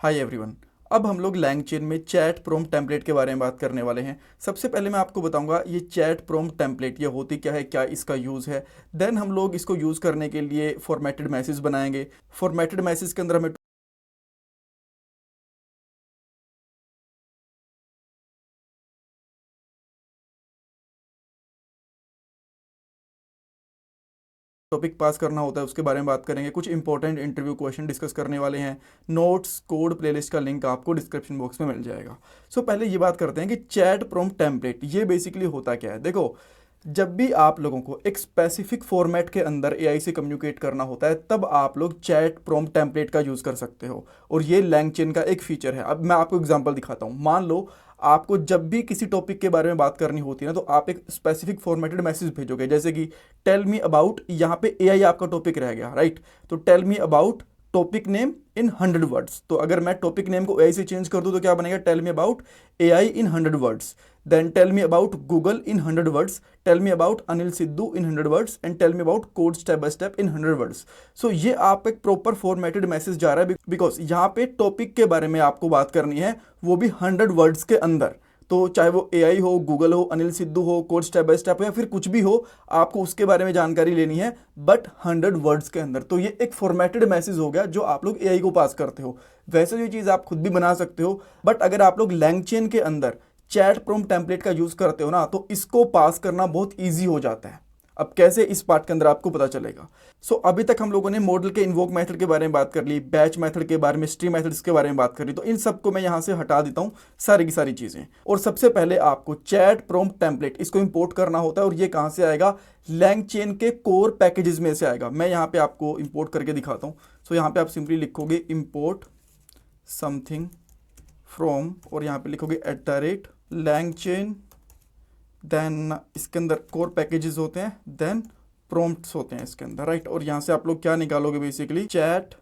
Hi everyone. अब हम लोग लैंगचेन में चैट प्रॉम्प्ट टेम्पलेट के बारे में बात करने वाले हैं। सबसे पहले मैं आपको बताऊंगा ये चैट प्रॉम्प्ट टेम्पलेट ये होती क्या है, क्या इसका यूज़ है। देन हम लोग इसको यूज़ करने के लिए फॉर्मेटेड मैसेज बनाएंगे। फॉर्मेटेड मैसेज के अंदर हमें टॉपिक पास करना होता है, उसके बारे में बात करेंगे। कुछ इंपॉर्टेंट इंटरव्यू क्वेश्चन डिस्कस करने वाले हैं। नोट्स कोड प्लेलिस्ट का लिंक आपको डिस्क्रिप्शन बॉक्स में मिल जाएगा। पहले ये बात करते हैं कि चैट प्रॉम्प्ट टेम्पलेट ये बेसिकली होता क्या है। देखो, जब भी आप लोगों को एक स्पेसिफिक फॉर्मेट के अंदर एआई से कम्युनिकेट करना होता है, तब आप लोग चैट प्रॉम्प्ट टेम्पलेट का यूज़ कर सकते हो। और ये लैंगचेन का एक फीचर है। अब मैं आपको एग्जांपल दिखाता हूँ। मान लो आपको जब भी किसी टॉपिक के बारे में बात करनी होती है ना, तो आप एक स्पेसिफिक फॉर्मेटेड मैसेज भेजोगे, जैसे कि टेल मी अबाउट, यहाँ पे एआई आपका टॉपिक रह गया, राइट। तो tell me about topic name in 100 words. तो अगर मैं टॉपिक नेम को एआई से चेंज कर दूं तो क्या बनेगा, tell me about AI in 100 words. Then tell me about Google in 100 words, tell me about Anil Sidhu in 100 words, and tell me about code step by step in 100 words. ये आप एक प्रॉपर फॉर्मेटेड मैसेज जा रहा है, because यहाँ पे topic के बारे में आपको बात करनी है, वो भी 100 वर्ड्स के अंदर। तो चाहे वो एआई हो, गूगल हो, अनिल सिद्धू हो, कोड स्टेप बाय स्टेप हो, या फिर कुछ भी हो, आपको उसके बारे में जानकारी लेनी है, बट 100 वर्ड्स के अंदर। तो ये एक फॉर्मेटेड मैसेज हो गया जो आप लोग एआई को पास करते हो। वैसे ये चीज़ आप खुद भी बना सकते हो, बट अगर आप लोग लैंगचेन के अंदर चैट प्रॉम्प्ट टेम्पलेट का यूज़ करते हो ना, तो इसको पास करना बहुत ईजी हो जाता है। अब कैसे, इस पार्ट के अंदर आपको पता चलेगा। अभी तक हम लोगों ने मॉडल के इन्वोक मेथड के बारे में बात कर ली, बैच मेथड के बारे में, स्ट्रीम मेथड्स के बारे में बात कर ली। तो इन सबको मैं यहाँ से हटा देता हूँ, सारी की सारी चीज़ें। और सबसे पहले आपको चैट प्रॉम्प्ट टेम्पलेट इसको इंपोर्ट करना होता है। और ये कहाँ से आएगा, लैंगचेन के कोर पैकेजेस में से आएगा। मैं यहाँ पे आपको इंपोर्ट करके दिखाता हूँ। यहाँ पे आप सिंपली लिखोगे इंपोर्ट समथिंग फ्रॉम, और यहाँ पे लिखोगे @लैंगचेन। देन इसके अंदर कोर पैकेजेस होते हैं, देन प्रॉम्प्ट्स होते हैं इसके अंदर, राइट। और यहाँ से आप लोग क्या निकालोगे, बेसिकली चैट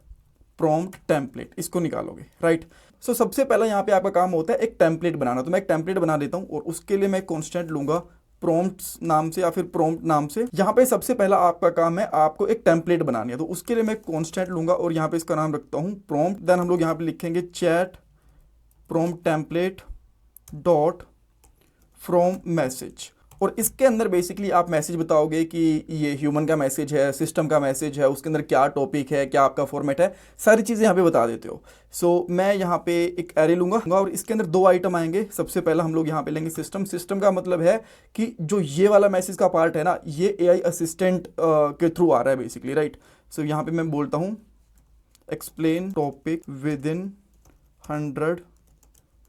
प्रॉम्प्ट टेम्पलेट, इसको निकालोगे, राइट। सबसे पहला यहाँ पे आपका काम होता है एक टेम्पलेट बनाना। तो मैं एक टेम्पलेट बना देता हूँ, और उसके लिए मैं कॉन्स्टेंट लूंगा प्रॉम्प्ट्स नाम से या फिर प्रॉम्प्ट नाम से। यहाँ पे सबसे पहला आपका काम है, आपको एक टेम्पलेट बनानी है। तो उसके लिए मैं कॉन्स्टेंट लूंगा और यहाँ पे इसका नाम रखता हूँ प्रॉम्प्ट। देन हम लोग यहाँ पे लिखेंगे chat prompt template dot from message. और इसके अंदर बेसिकली आप मैसेज बताओगे कि ये ह्यूमन का मैसेज है, सिस्टम का मैसेज है, उसके अंदर क्या टॉपिक है, क्या आपका फॉर्मेट है, सारी चीज़ें यहाँ पे बता देते हो। मैं यहाँ पे एक एरे लूंगा, और इसके अंदर दो आइटम आएंगे। सबसे पहला हम लोग यहाँ पे लेंगे सिस्टम। सिस्टम का मतलब है कि जो ये वाला मैसेज का पार्ट है ना, ये एआई असिस्टेंट के थ्रू आ रहा है बेसिकली, राइट। यहाँ पे मैं बोलता हूँ explain topic with in 100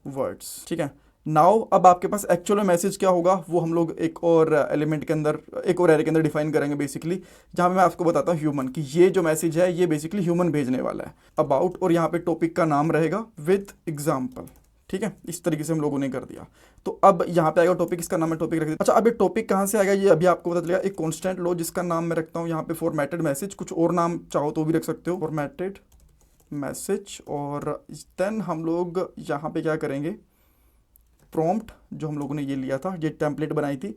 words, ठीक है। नाउ अब आपके पास एक्चुअल में मैसेज क्या होगा, वो हम लोग एक और एलिमेंट के अंदर, एक और एरे के अंदर डिफाइन करेंगे बेसिकली, जहां पे मैं आपको बताता हूँ ह्यूमन, कि ये जो मैसेज है ये बेसिकली ह्यूमन भेजने वाला है, अबाउट, और यहाँ पे टॉपिक का नाम रहेगा विद एग्जाम्पल, ठीक है। इस तरीके से हम लोगों ने कर दिया। तो अब यहाँ पे आएगा टॉपिक, इसका नाम मैं टॉपिक रख दिया। अच्छा, अब ये टॉपिक कहाँ से आएगा, ये अभी आपको पता चलेगा। एक कॉन्स्टेंट लो जिसका नाम मैं रखता हूँ यहाँ पे फॉर्मेटेड मैसेज, कुछ और नाम चाहो तो भी रख सकते हो, फॉर्मेटेड मैसेज। और देन हम लोग यहाँ पे क्या करेंगे, प्रॉम्प्ट जो हम लोगों ने ये लिया था, ये टेम्पलेट बनाई थी,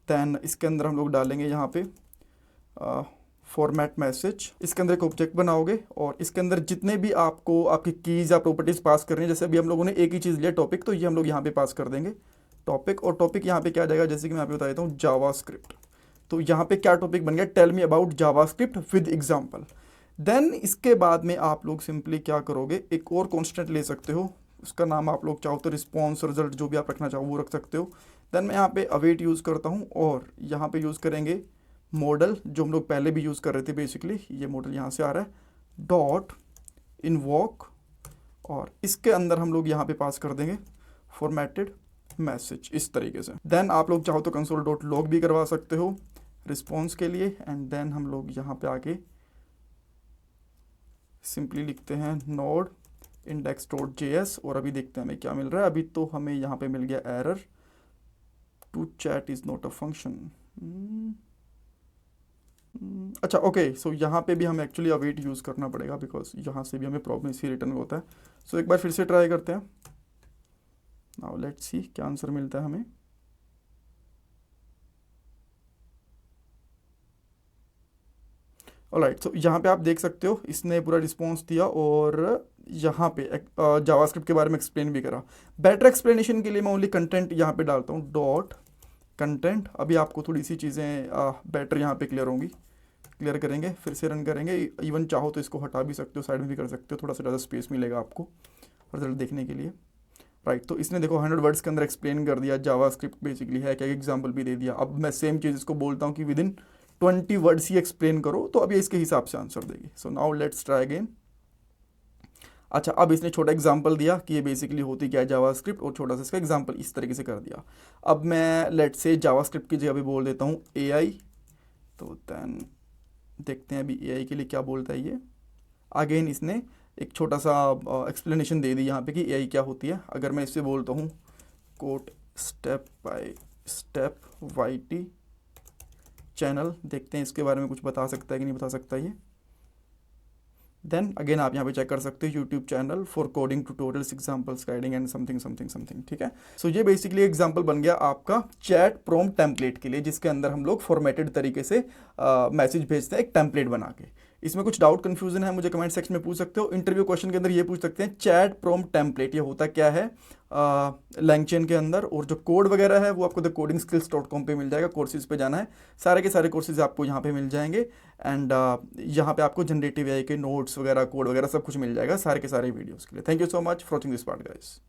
देन इसके अंदर हम लोग डालेंगे यहाँ पे फॉर्मेट मैसेज। इसके अंदर एक ऑब्जेक्ट बनाओगे, और इसके अंदर जितने भी आपको आपकी कीज़ या प्रॉपर्टीज़ पास करनी है, जैसे अभी हम लोगों ने एक ही चीज़ लिया टॉपिक, तो ये हम लोग यहाँ पे पास कर देंगे टॉपिक। और टॉपिक यहाँ पे क्या आ जाएगा, जैसे कि मैं यहाँ पे बता देता हूँ जावा स्क्रिप्ट। तो यहाँ पे क्या टॉपिक बन गया, tell me about JavaScript with example. Then इसके बाद में आप लोग सिंपली क्या करोगे, एक और कॉन्स्टेंट ले सकते हो, उसका नाम आप लोग चाहो तो रिस्पॉन्स, रिजल्ट, जो भी आप रखना चाहो वो रख सकते हो। देन मैं यहाँ पे अवेट यूज़ करता हूँ, और यहाँ पे यूज़ करेंगे मॉडल, जो हम लोग पहले भी यूज़ कर रहे थे बेसिकली, ये मॉडल यहाँ से आ रहा है, डॉट इनवॉक। और इसके अंदर हम लोग यहाँ पे पास कर देंगे फॉर्मेटेड मैसेज, इस तरीके से। देन आप लोग चाहो तो कंसोल डॉट लॉग भी करवा सकते हो रिस्पॉन्स के लिए। एंड देन हम लोग यहाँ पे आके सिंपली लिखते हैं नोड index.js, और अभी देखते हैं हमें क्या मिल रहा है। अभी तो हमें यहाँ पे मिल गया error, to chat is not a function. अच्छा, ओके। यहाँ पे भी हमें एक्चुअली अवेट यूज़ करना पड़ेगा, बिकॉज यहाँ से भी हमें प्रॉब्लम इसी रिटर्न में होता है। एक बार फिर से ट्राई करते हैं। नाउ लेट्स सी क्या आंसर मिलता है हमें। ऑलराइट, तो यहाँ पे आप देख सकते हो इसने पूरा रिस्पॉन्स दिया और यहाँ पे जावास्क्रिप्ट के बारे में एक्सप्लेन भी करा। बेटर एक्सप्लेनेशन के लिए मैं ओनली कंटेंट यहाँ पे डालता हूँ, डॉट कंटेंट। अभी आपको थोड़ी सी चीज़ें बेटर यहाँ पे क्लियर होंगी, क्लियर करेंगे, फिर से रन करेंगे। इवन चाहो तो इसको हटा भी सकते हो, साइड में भी कर सकते हो, थोड़ा सा ज़्यादा स्पेस मिलेगा आपको रिजल्ट देखने के लिए। राइट, तो इसने देखो 100 वर्ड्स के अंदर एक्सप्लेन कर दिया जावास्क्रिप्ट बेसिकली है क्या, एग्जांपल भी दे दिया। अब मैं सेम चीज़ इसको बोलता हूँ कि with in 20 words he explain करो, तो अब ये इसके हिसाब से आंसर देगी। So now let's try again. अच्छा, अब इसने छोटा एग्जांपल दिया कि ये बेसिकली होती क्या है जावास्क्रिप्ट, और छोटा सा इसका एग्जांपल इस तरीके से कर दिया। अब मैं लेट्स से जावास्क्रिप्ट की जगह भी बोल देता हूँ एआई, तो देन देखते हैं अभी एआई के लिए क्या बोलता है ये। अगेन इसने एक छोटा सा एक्सप्लेनेशन दे दी यहाँ पे कि एआई क्या होती है। अगर मैं इससे बोलता हूँ code step by step YT channel, देखते हैं इसके बारे में कुछ बता सकता है कि नहीं बता सकता ये। देन अगेन आप यहाँ पे चेक कर सकते हो YouTube channel for coding tutorials examples guiding and something something something, ठीक है। सो ये बेसिकली एग्जांपल बन गया आपका चैट प्रॉम्प्ट टेम्पलेट के लिए, जिसके अंदर हम लोग फॉर्मेटेड तरीके से मैसेज भेजते हैं एक टेम्पलेट बना के। इसमें कुछ डाउट कंफ्यूजन है मुझे कमेंट सेक्शन में पूछ सकते हो। इंटरव्यू क्वेश्चन के अंदर ये पूछ सकते हैं चैट प्रॉम्प्ट टेम्पलेट ये होता क्या है लैंगचेन के अंदर, और जो कोड वगैरह है वो आपको द codingskills.com पे मिल जाएगा। कोर्सेज पे जाना है, सारे के सारे कोर्सेज आपको यहाँ पे मिल जाएंगे। एंड यहाँ पे आपको जनरेटिव एआई के नोट्स वगैरह कोड वगैरह सब कुछ मिल जाएगा सारे के सारे वीडियोस के लिए। Thank you so much for watching this part guys.